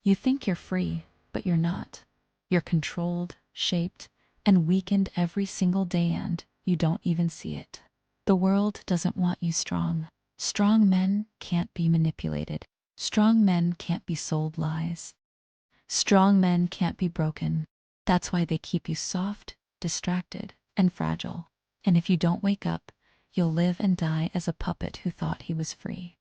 You think you're free, but you're not. You're controlled, shaped, and weakened every single day, and you don't even see it. The world doesn't want you strong. Strong men can't be manipulated. Strong men can't be sold lies. Strong men can't be broken. That's why they keep you soft, distracted, and fragile. And if you don't wake up, you'll live and die as a puppet who thought he was free.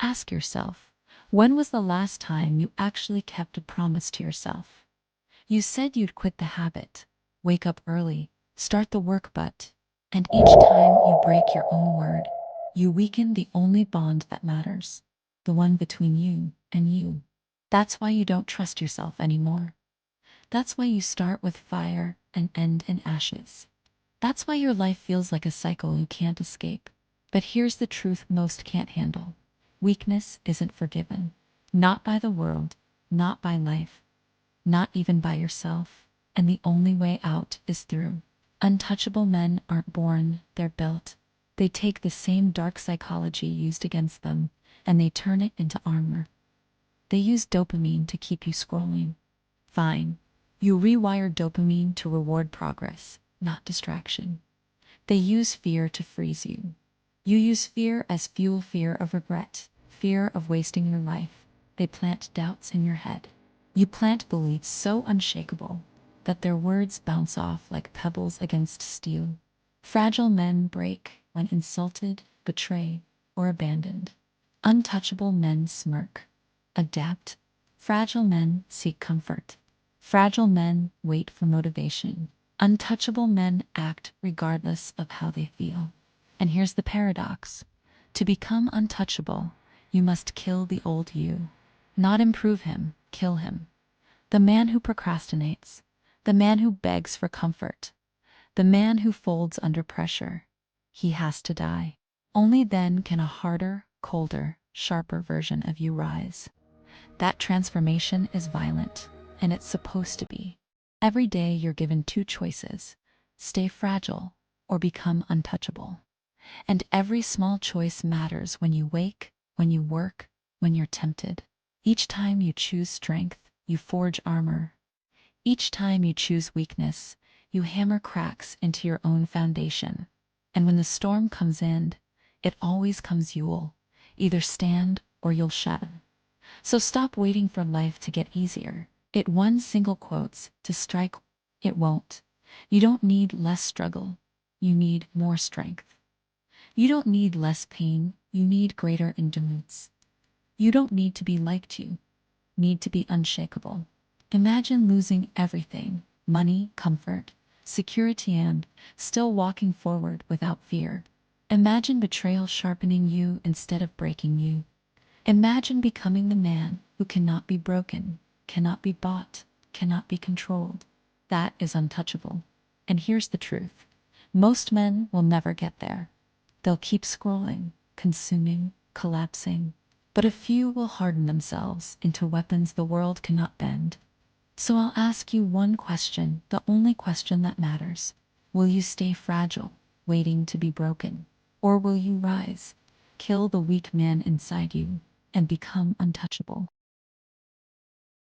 Ask yourself, when was the last time you actually kept a promise to yourself? You said you'd quit the habit, wake up early, start the work, and each time you break your own word, you weaken the only bond that matters, the one between you and you. That's why you don't trust yourself anymore. That's why you start with fire and end in ashes. That's why your life feels like a cycle you can't escape. But here's the truth most can't handle. Weakness isn't forgiven. Not by the world, not by life, not even by yourself. And the only way out is through. Untouchable men aren't born, they're built. They take the same dark psychology used against them, and they turn it into armor. They use dopamine to keep you scrolling. Fine. You rewire dopamine to reward progress, not distraction. They use fear to freeze you. You use fear as fuel, fear of regret, fear of wasting your life. They plant doubts in your head. You plant beliefs so unshakable that their words bounce off like pebbles against steel. Fragile men break when insulted, betrayed, or abandoned. Untouchable men smirk, adapt. Fragile men seek comfort. Fragile men wait for motivation. Untouchable men act regardless of how they feel. And here's the paradox. To become untouchable, you must kill the old you. Not improve him, kill him. The man who procrastinates, the man who begs for comfort, the man who folds under pressure. He has to die. Only then can a harder, colder, sharper version of you rise. That transformation is violent, and it's supposed to be. Every day you're given two choices: stay fragile or become untouchable. And every small choice matters when you wake, when you work, when you're tempted. Each time you choose strength, you forge armor. Each time you choose weakness, you hammer cracks into your own foundation. And when the storm comes in, it always comes you'll either stand or you'll shatter. So stop waiting for life to get easier. It one single quotes to strike. It won't. You don't need less struggle. You need more strength. You don't need less pain. You need greater endurance. You don't need to be liked, you need to be unshakable. Imagine losing everything: money, comfort, security, and still walking forward without fear. Imagine betrayal sharpening you instead of breaking you. Imagine becoming the man who cannot be broken, cannot be bought, cannot be controlled. That is untouchable. And here's the truth. Most men will never get there. They'll keep scrolling, consuming, collapsing. But a few will harden themselves into weapons the world cannot bend. So I'll ask you one question, the only question that matters. Will you stay fragile, waiting to be broken? Or will you rise, kill the weak man inside you, and become untouchable?